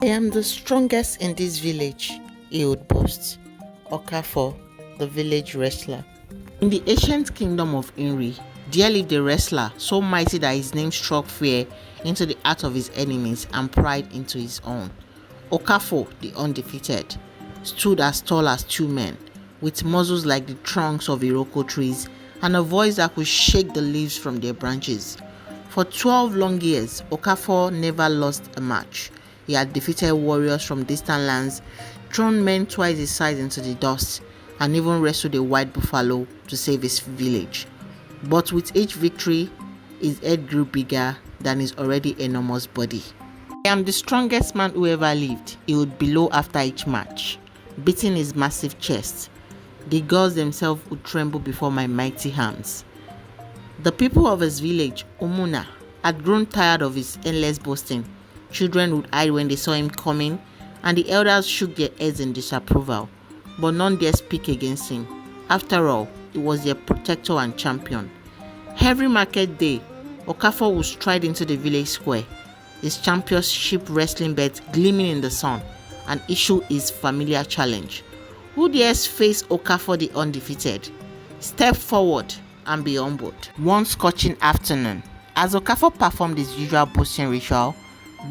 I am the strongest in this village, he would boast. Okafor, the village wrestler. In the ancient kingdom of Inri, there lived a wrestler so mighty that his name struck fear into the heart of his enemies and pride into his own. Okafor, the undefeated, stood as tall as two men, with muscles like the trunks of Iroko trees and a voice that could shake the leaves from their branches. For 12 long years, Okafor never lost a match. He had defeated warriors from distant lands, thrown men twice his size into the dust, and even wrestled a white buffalo to save his village. But with each victory, his head grew bigger than his already enormous body. I am the strongest man who ever lived, he would bellow after each match, beating his massive chest. The gods themselves would tremble before my mighty hands. The people of his village, Umuna, had grown tired of his endless boasting. Children would hide when they saw him coming, and the elders shook their heads in disapproval, but none dared speak against him. After all, he was their protector and champion. Every market day, Okafor would stride into the village square, his championship wrestling belt gleaming in the sun, and issue his familiar challenge. Who dares face Okafor the undefeated? Step forward and be humbled. One scorching afternoon, as Okafor performed his usual boasting ritual,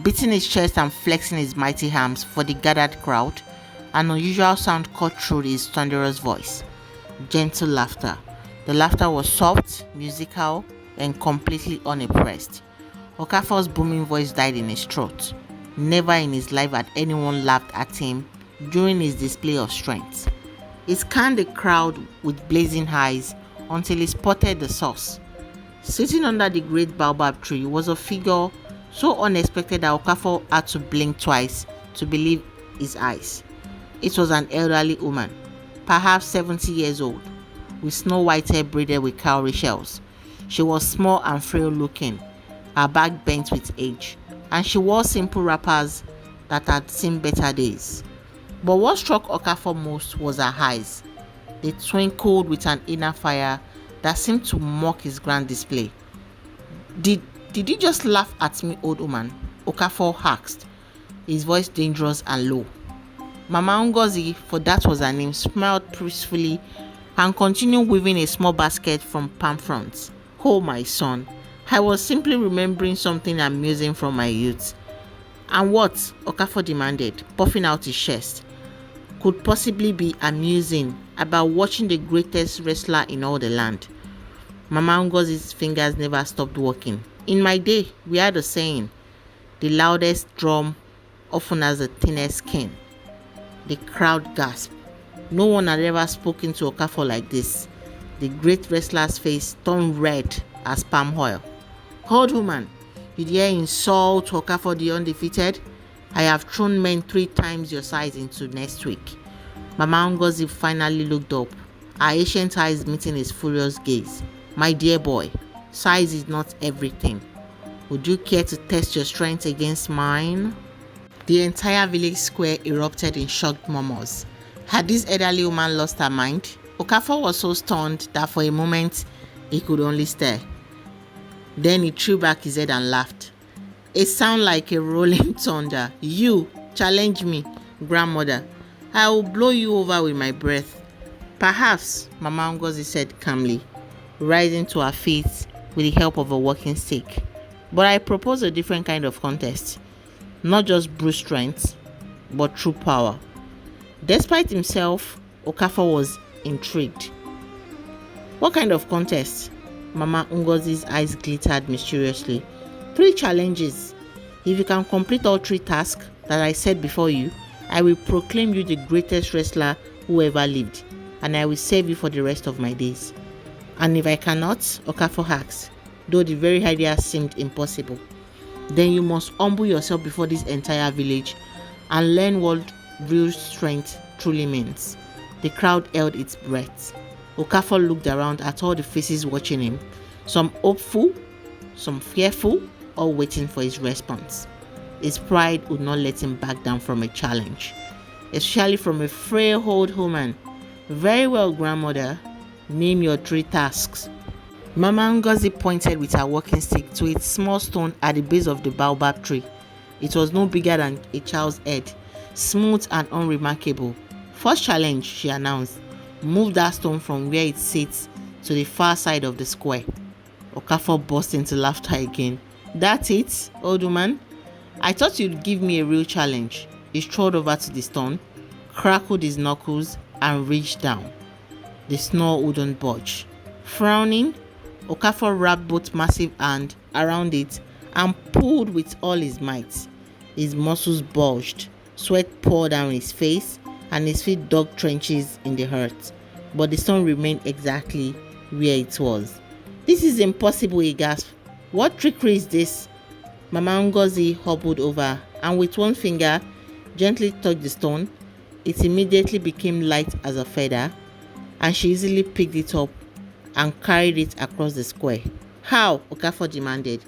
beating his chest and flexing his mighty arms for the gathered crowd, an unusual sound cut through his thunderous voice. Gentle laughter. The laughter was soft, musical, and completely unimpressed. Okafor's booming voice died in his throat. Never in his life had anyone laughed at him during his display of strength. He scanned the crowd with blazing eyes until he spotted the source. Sitting under the great baobab tree was a figure so unexpected that Okafor had to blink twice to believe his eyes. It was an elderly woman, perhaps 70 years old, with snow white hair braided with cowrie shells. She was small and frail looking, her back bent with age, and she wore simple wrappers that had seen better days. But what struck Okafor most was her eyes. They twinkled with an inner fire that seemed to mock his grand display. Did you just laugh at me, old woman? Okafor asked, his voice dangerous and low. Mama Ngozi, for that was her name, smiled peacefully and continued weaving a small basket from palm fronds. Oh, my son, I was simply remembering something amusing from my youth. And what? Okafor demanded, puffing out his chest. Could possibly be amusing about watching the greatest wrestler in all the land. Mama Ngozi's fingers never stopped working. In my day, we had a saying, the loudest drum often has the thinnest skin. The crowd gasped. No one had ever spoken to Okafor like this. The great wrestler's face turned red as palm oil. Old woman, you dare insult Okafor the undefeated? I have thrown men 3 times your size into next week. Mama Ngozi finally looked up, her ancient eyes meeting his furious gaze. My dear boy, size is not everything. Would you care to test your strength against mine? The entire village square erupted in shocked murmurs. Had this elderly woman lost her mind? Okafor was so stunned that for a moment he could only stare. Then he threw back his head and laughed. It sounded like a rolling thunder. You challenge me, grandmother. I will blow you over with my breath. Perhaps, Mama Ngozi said calmly, rising to her feet with the help of a walking stick. But I propose a different kind of contest. Not just brute strength, but true power. Despite himself, Okafor was intrigued. What kind of contest? Mama Ngozi's eyes glittered mysteriously. 3 challenges. If you can complete all 3 tasks that I set before you, I will proclaim you the greatest wrestler who ever lived, and I will save you for the rest of my days. And if I cannot, Okafor asked, though the very idea seemed impossible, then you must humble yourself before this entire village and learn what real strength truly means. The crowd held its breath. Okafor looked around at all the faces watching him, some hopeful, some fearful, all waiting for his response. His pride would not let him back down from a challenge, especially from a frail old woman. Very well, grandmother. Name your 3 tasks. Mama Ngozi pointed with her walking stick to a small stone at the base of the baobab tree. It was no bigger than a child's head, smooth and unremarkable. First challenge, she announced. Move that stone from where it sits to the far side of the square. Okafor burst into laughter again. That's it, old woman? I thought you'd give me a real challenge. He strode over to the stone, crackled his knuckles, and reached down. The snore wouldn't budge. Frowning, Okafor wrapped both massive hands around it and pulled with all his might. His muscles bulged, sweat poured down his face, and his feet dug trenches in the earth. But the stone remained exactly where it was. This is impossible, he gasped. What trickery is this? Mama Ngozi hobbled over and with one finger gently touched the stone. It immediately became light as a feather, and she easily picked it up and carried it across the square. How? Okafor demanded.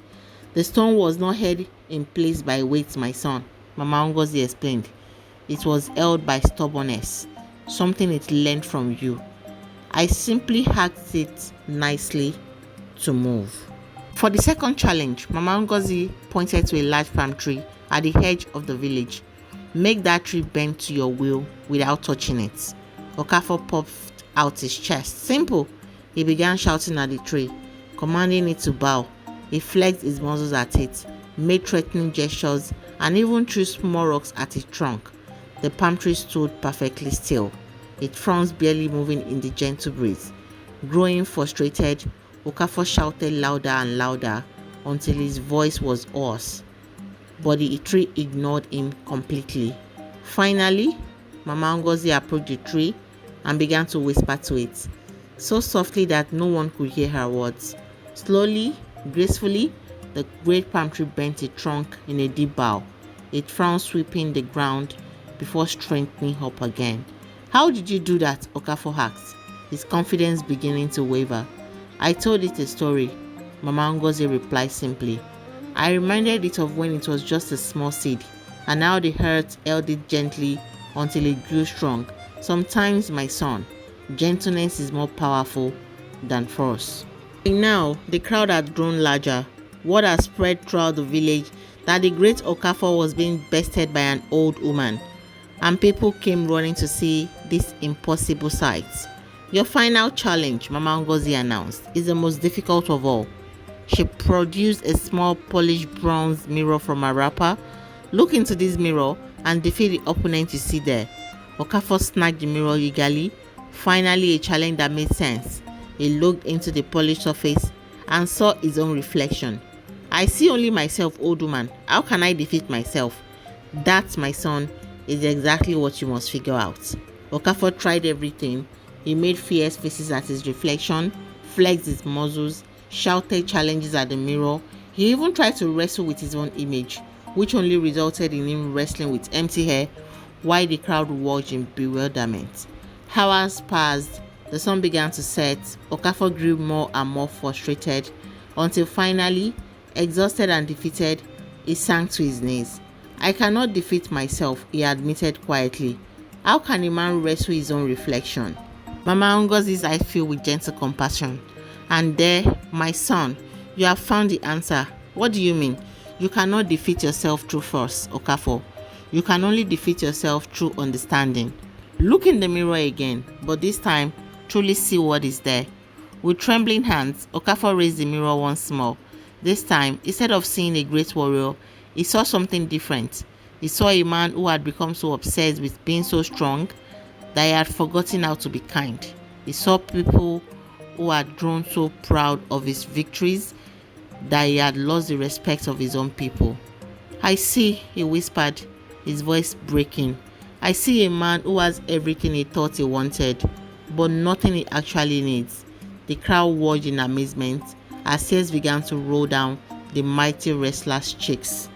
The stone was not held in place by weight, my son, Mama Ngozi explained. It was held by stubbornness, something it learned from you. I simply hacked it nicely to move. For the second challenge, Mama Ngozi pointed to a large palm tree at the edge of the village. Make that tree bend to your will without touching it. Okafor puffed out his chest. Simple. He began shouting at the tree, commanding it to bow. He flexed his muscles at it, made threatening gestures, and even threw small rocks at its trunk. The palm tree stood perfectly still, its fronds barely moving in the gentle breeze. Growing frustrated, Okafor shouted louder and louder until his voice was hoarse. But the tree ignored him completely. Finally, Mama Ngozi approached the tree and began to whisper to it, so softly that no one could hear her words. Slowly, gracefully, the great palm tree bent its trunk in a deep bow, its frown sweeping the ground before straightening up again. How did you do that? Okafor asked, his confidence beginning to waver. I told it a story, Mama Ngozi replied simply. I reminded it of when it was just a small seed, and how the earth held it gently until it grew strong. Sometimes, my son, gentleness is more powerful than force. Now, the crowd had grown larger. Word had spread throughout the village that the great Okafor was being bested by an old woman, and people came running to see this impossible sight. Your final challenge, Mama Ngozi announced, is the most difficult of all. She produced a small polished bronze mirror from her wrapper. Look into this mirror and defeat the opponent you see there. Okafor snatched the mirror eagerly. Finally, a challenge that made sense. He looked into the polished surface and saw his own reflection. I see only myself, old woman. How can I defeat myself? That, my son, is exactly what you must figure out. Okafor tried everything. He made fierce faces at his reflection, flexed his muscles, shouted challenges at the mirror. He even tried to wrestle with his own image, which only resulted in him wrestling with empty hair while the crowd watched in bewilderment. Hours passed. The sun began to set. Okafor grew more and more frustrated until finally, exhausted and defeated, he sank to his knees. I cannot defeat myself, he admitted quietly. How can a man wrestle his own reflection? Mama Ngozi's eyes filled with gentle compassion. And there, my son, you have found the answer. What do you mean? You cannot defeat yourself through force, Okafor. You can only defeat yourself through understanding. Look in the mirror again, but this time, truly see what is there. With trembling hands, Okafor raised the mirror once more. This time, instead of seeing a great warrior, he saw something different. He saw a man who had become so obsessed with being so strong that he had forgotten how to be kind. He saw people who had grown so proud of his victories that he had lost the respect of his own people. I see, he whispered, his voice breaking. I see a man who has everything he thought he wanted, but nothing he actually needs. The crowd watched in amazement as tears began to roll down the mighty wrestler's cheeks.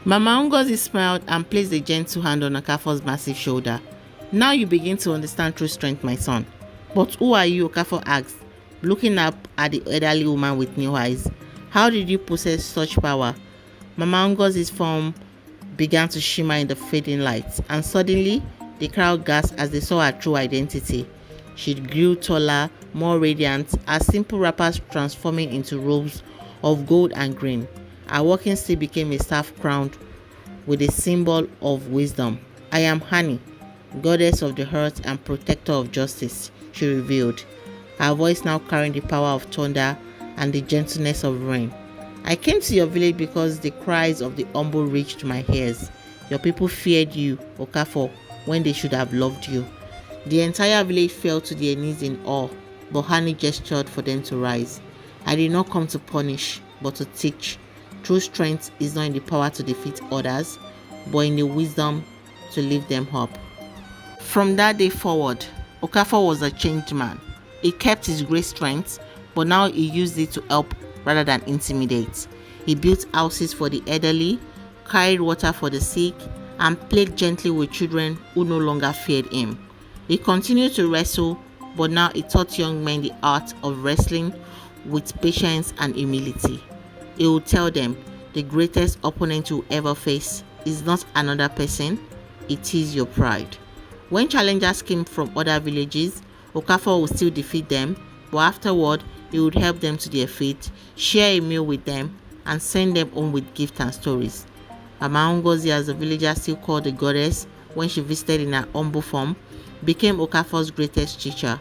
Mama Ngozi smiled and placed a gentle hand on Okafor's massive shoulder. Now you begin to understand true strength, my son. But who are you? Okafor asked, looking up at the elderly woman with new eyes. How did you possess such power? Mama Ngozi's form began to shimmer in the fading light, and suddenly the crowd gasped as they saw her true identity. She grew taller, more radiant, her simple wrappers transforming into robes of gold and green. Her walking stick became a staff crowned with a symbol of wisdom. "I am Hani, goddess of the earth and protector of justice," she revealed, her voice now carrying the power of thunder and the gentleness of rain. "I came to your village because the cries of the humble reached my ears. Your people feared you, Okafor, when they should have loved you." The entire village fell to their knees in awe, but Hani gestured for them to rise. "I did not come to punish, but to teach. True strength is not in the power to defeat others, but in the wisdom to lift them up." From that day forward, Okafor was a changed man. He kept his great strength, but now he used it to help rather than intimidate. He built houses for the elderly, carried water for the sick, and played gently with children who no longer feared him. He continued to wrestle, but now he taught young men the art of wrestling with patience and humility. He would tell them, "The greatest opponent you ever face is not another person, it is your pride." When challengers came from other villages, Okafor would still defeat them, but afterward, he would help them to their feet, share a meal with them, and send them home with gifts and stories. Mama Ngozi, as the villagers still called the goddess when she visited in her humble form, became Okafor's greatest teacher.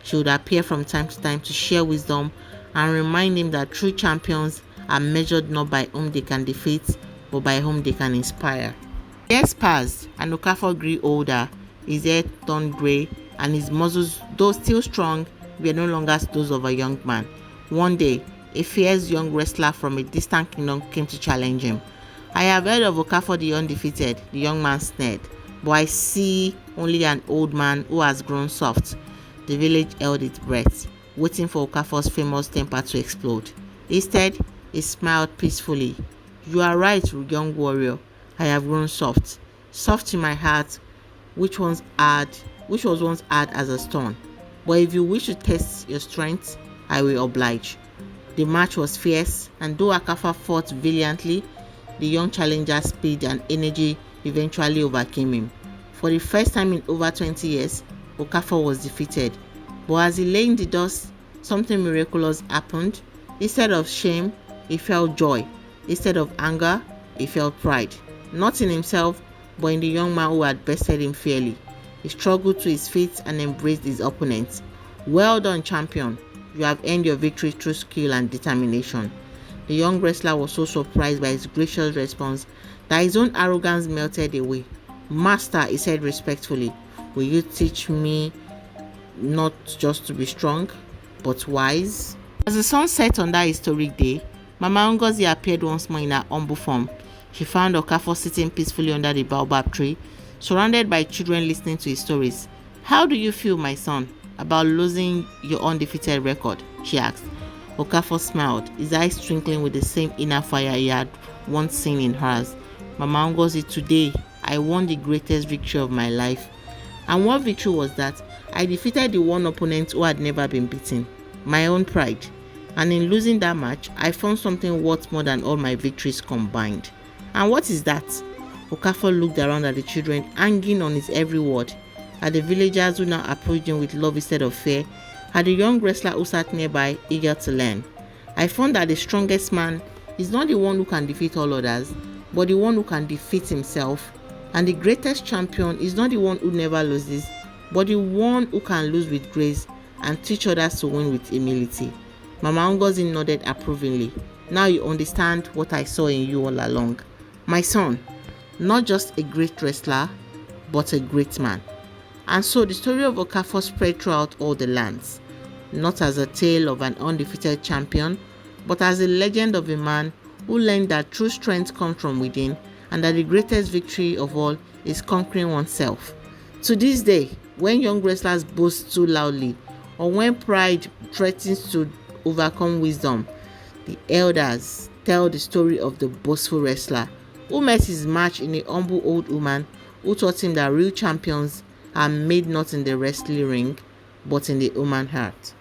She would appear from time to time to share wisdom and remind him that true champions are measured not by whom they can defeat, but by whom they can inspire. Years passed, and Okafor grew older. His hair turned grey, and his muscles, though still strong, were no longer those of a young man. One day, a fierce young wrestler from a distant kingdom came to challenge him. "I have heard of Okafor the undefeated," the young man sneered, "but I see only an old man who has grown soft." The village held its breath, waiting for Okafor's famous temper to explode. Instead, he smiled peacefully. "You are right, young warrior. I have grown soft. Soft in my heart, which was once hard as a stone. But if you wish to test your strength, I will oblige." The match was fierce, and though Okafor fought valiantly, the young challenger's speed and energy eventually overcame him. For the first time in over 20 years, Okafor was defeated. But as he lay in the dust, something miraculous happened. Instead of shame, he felt joy. Instead of anger, he felt pride. Not in himself, but in the young man who had bested him fairly. He struggled to his feet and embraced his opponent. "Well done, champion. You have earned your victory through skill and determination." The young wrestler was so surprised by his gracious response that his own arrogance melted away. "Master," he said respectfully, "will you teach me not just to be strong, but wise?" As the sun set on that historic day, Mama Ngozi appeared once more in her humble form. She found Okafor sitting peacefully under the baobab tree, surrounded by children listening to his stories. "How do you feel, my son, about losing your undefeated record?" she asked. Okafor smiled, his eyes twinkling with the same inner fire he had once seen in hers. "Mama Ngozi, today I won the greatest victory of my life." "And what victory was that?" "I defeated the one opponent who had never been beaten, my own pride. And in losing that match, I found something worth more than all my victories combined." "And what is that?" Okafor looked around at the children, hanging on his every word, at the villagers who now approached him with love instead of fear, at the young wrestler who sat nearby, eager to learn. "I found that the strongest man is not the one who can defeat all others, but the one who can defeat himself. And the greatest champion is not the one who never loses, but the one who can lose with grace and teach others to win with humility." Mama Ngozi nodded approvingly. "Now you understand what I saw in you all along. My son, not just a great wrestler, but a great man." And so the story of Okafor spread throughout all the lands, not as a tale of an undefeated champion, but as a legend of a man who learned that true strength comes from within, and that the greatest victory of all is conquering oneself. To this day, when young wrestlers boast too loudly, or when pride threatens to overcome wisdom, the elders tell the story of the boastful wrestler who met his match in a humble old woman who taught him that real champions are made not in the wrestling ring, but in the human heart.